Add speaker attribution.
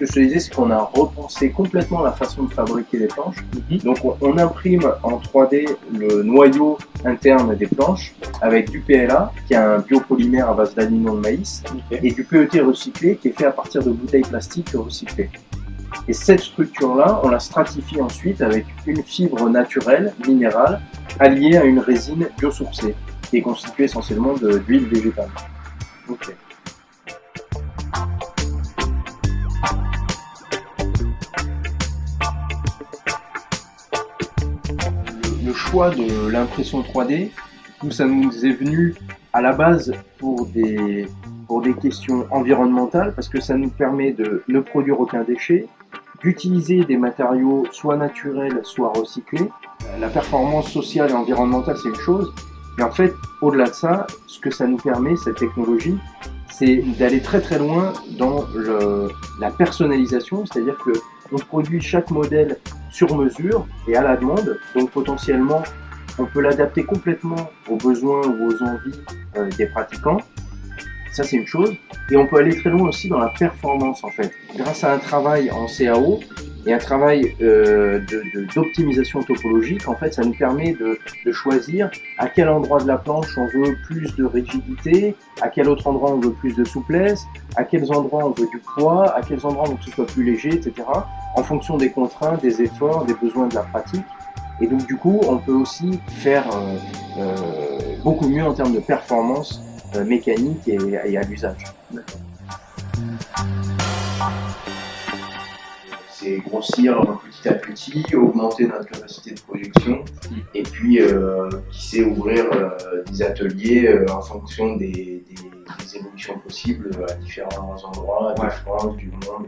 Speaker 1: que je te disais, c'est qu'on a repensé complètement la façon de fabriquer les planches. Donc on imprime en 3D le noyau interne des planches avec du PLA, qui est un biopolymère à base d'amidon de maïs, et du PET recyclé, qui est fait à partir de bouteilles plastiques recyclées. Et cette structure-là, on la stratifie ensuite avec une fibre naturelle, minérale, alliée à une résine biosourcée, qui est constituée essentiellement d'huile végétale. Okay. Le choix de l'impression 3D, nous, ça nous est venu à la base pour des questions environnementales, parce que ça nous permet de ne produire aucun déchet, d'utiliser des matériaux soit naturels, soit recyclés. La performance sociale et environnementale, c'est une chose, mais en fait, au-delà de ça, ce que ça nous permet, cette technologie, c'est d'aller très très loin dans la personnalisation, c'est-à-dire que on produit chaque modèle sur mesure et à la demande, donc potentiellement on peut l'adapter complètement aux besoins ou aux envies des pratiquants. Ça c'est une chose, et on peut aller très loin aussi dans la performance en fait, grâce à un travail en CAO et un travail d'optimisation topologique. En fait, ça nous permet de choisir à quel endroit de la planche on veut plus de rigidité, à quel autre endroit on veut plus de souplesse, à quels endroits on veut du poids, à quels endroits on veut que ce soit plus léger, etc. En fonction des contraintes, des efforts, des besoins de la pratique. Et donc du coup, on peut aussi faire beaucoup mieux en termes de performance mécanique et à l'usage. C'est grossir petit à petit, augmenter notre capacité de production et puis qui sait ouvrir des ateliers en fonction des évolutions possibles à différents endroits, des France, du monde.